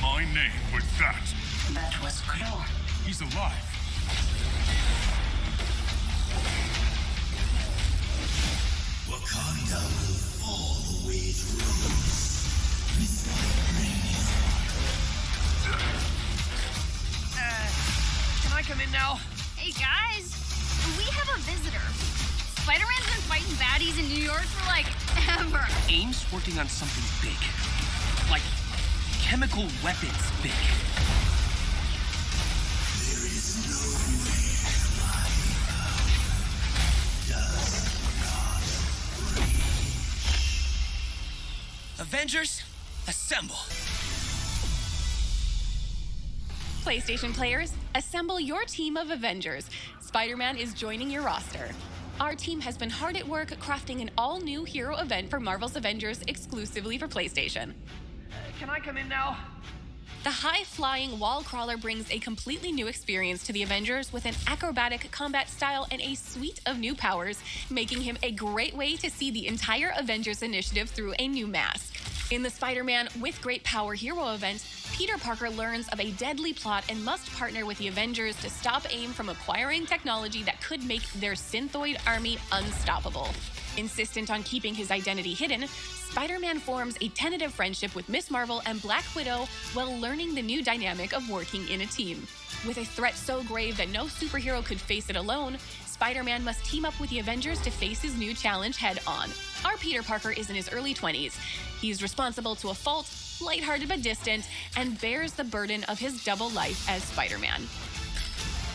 my name with that. That was Crow. He's alive. Wakanda will fall the way it rose. With my rings. Can I come in now? Hey guys, we have a visitor. Spider-Man's been fighting baddies in New York for like ever. AIM's working on something big. Like chemical weapons big. There is no way my power does not reach. Avengers, assemble. PlayStation players, assemble your team of Avengers. Spider-Man is joining your roster. Our team has been hard at work crafting an all-new hero event for Marvel's Avengers exclusively for PlayStation. Can I come in now? The high-flying wall crawler brings a completely new experience to the Avengers with an acrobatic combat style and a suite of new powers, making him a great way to see the entire Avengers initiative through a new mask. In the Spider-Man with Great Power Hero event, Peter Parker learns of a deadly plot and must partner with the Avengers to stop AIM from acquiring technology that could make their synthoid army unstoppable. Insistent on keeping his identity hidden, Spider-Man forms a tentative friendship with Miss Marvel and Black Widow while learning the new dynamic of working in a team. With a threat so grave that no superhero could face it alone, Spider-Man must team up with the Avengers to face his new challenge head-on. Our Peter Parker is in his early 20s. He's responsible to a fault, lighthearted but distant, and bears the burden of his double life as Spider-Man.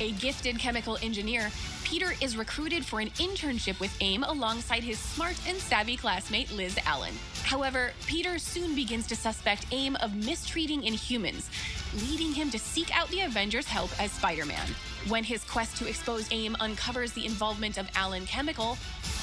A gifted chemical engineer, Peter is recruited for an internship with AIM alongside his smart and savvy classmate Liz Allen. However, Peter soon begins to suspect AIM of mistreating Inhumans, leading him to seek out the Avengers' help as Spider-Man. When his quest to expose AIM uncovers the involvement of Allen Chemical,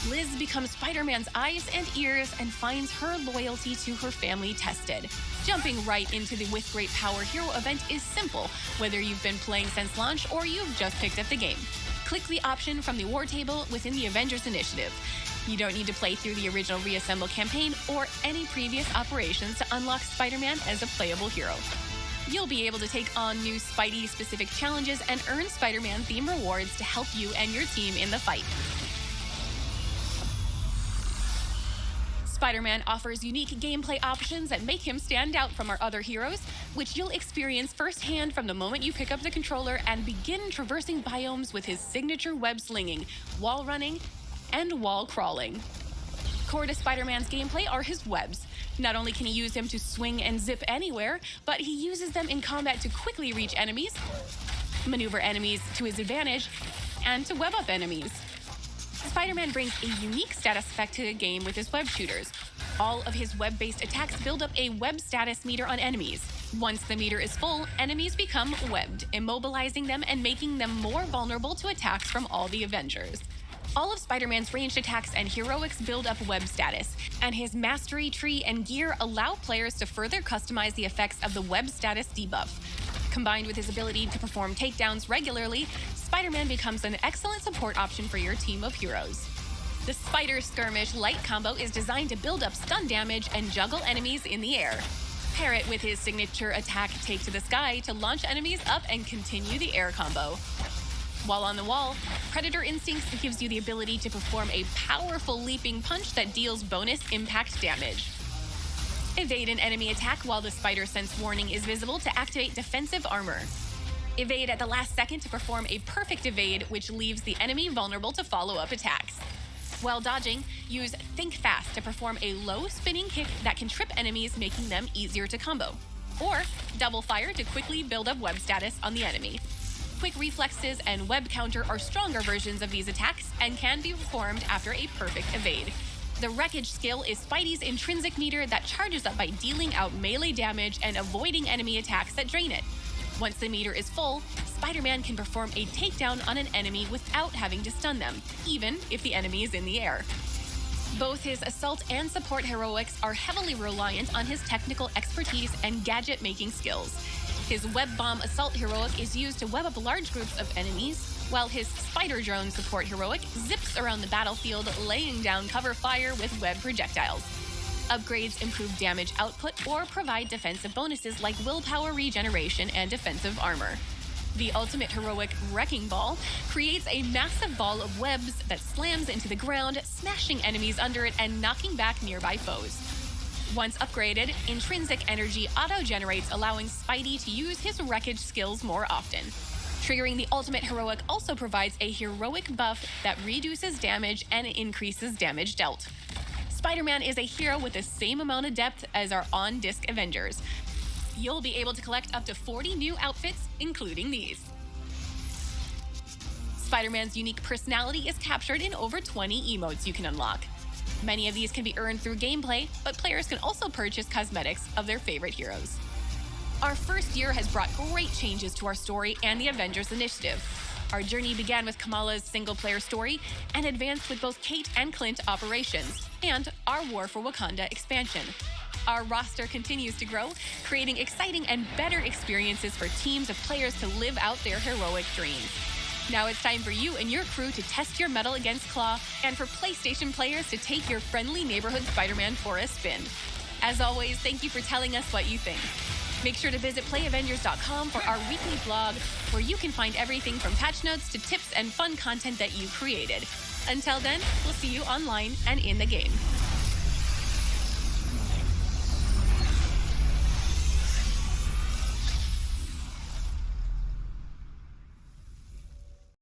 Liz becomes Spider-Man's eyes and ears and finds her loyalty to her family tested. Jumping right into the With Great Power Hero event is simple, whether you've been playing since launch or you've just picked up the game. Click the option from the war table within the Avengers Initiative. You don't need to play through the original Reassemble campaign or any previous operations to unlock Spider-Man as a playable hero. You'll be able to take on new Spidey-specific challenges and earn Spider-Man-themed rewards to help you and your team in the fight. Spider-Man offers unique gameplay options that make him stand out from our other heroes, which you'll experience firsthand from the moment you pick up the controller and begin traversing biomes with his signature web slinging, wall running, and wall crawling. Core to Spider-Man's gameplay are his webs. Not only can he use them to swing and zip anywhere, but he uses them in combat to quickly reach enemies, maneuver enemies to his advantage, and to web up enemies. Spider-Man brings a unique status effect to the game with his web shooters. All of his web-based attacks build up a web status meter on enemies. Once the meter is full, enemies become webbed, immobilizing them and making them more vulnerable to attacks from all the Avengers. All of Spider-Man's ranged attacks and heroics build up web status, and his mastery tree and gear allow players to further customize the effects of the web status debuff. Combined with his ability to perform takedowns regularly, Spider-Man becomes an excellent support option for your team of heroes. The Spider Skirmish Light combo is designed to build up stun damage and juggle enemies in the air. Pair it with his signature attack Take to the Sky to launch enemies up and continue the air combo. While on the wall, Predator Instincts gives you the ability to perform a powerful leaping punch that deals bonus impact damage. Evade an enemy attack while the Spider Sense warning is visible to activate defensive armor. Evade at the last second to perform a perfect evade, which leaves the enemy vulnerable to follow-up attacks. While dodging, use Think Fast to perform a low spinning kick that can trip enemies, making them easier to combo. Or Double Fire to quickly build up web status on the enemy. Quick Reflexes and Web Counter are stronger versions of these attacks and can be performed after a perfect evade. The Wreckage skill is Spidey's intrinsic meter that charges up by dealing out melee damage and avoiding enemy attacks that drain it. Once the meter is full, Spider-Man can perform a takedown on an enemy without having to stun them, even if the enemy is in the air. Both his assault and support heroics are heavily reliant on his technical expertise and gadget-making skills. His Web Bomb assault heroic is used to web up large groups of enemies, while his Spider Drone support heroic zips around the battlefield, laying down cover fire with web projectiles. Upgrades improve damage output or provide defensive bonuses like willpower regeneration and defensive armor. The ultimate heroic Wrecking Ball creates a massive ball of webs that slams into the ground, smashing enemies under it and knocking back nearby foes. Once upgraded, Intrinsic Energy auto-generates, allowing Spidey to use his wreckage skills more often. Triggering the ultimate heroic also provides a heroic buff that reduces damage and increases damage dealt. Spider-Man is a hero with the same amount of depth as our on-disc Avengers. You'll be able to collect up to 40 new outfits, including these. Spider-Man's unique personality is captured in over 20 emotes you can unlock. Many of these can be earned through gameplay, but players can also purchase cosmetics of their favorite heroes. Our first year has brought great changes to our story and the Avengers initiative. Our journey began with Kamala's single-player story and advanced with both Kate and Clint operations, and our War for Wakanda expansion. Our roster continues to grow, creating exciting and better experiences for teams of players to live out their heroic dreams. Now it's time for you and your crew to test your mettle against Claw, and for PlayStation players to take your friendly neighborhood Spider-Man for a spin. As always, thank you for telling us what you think. Make sure to visit playavengers.com for our weekly blog, where you can find everything from patch notes to tips and fun content that you created. Until then, we'll see you online and in the game.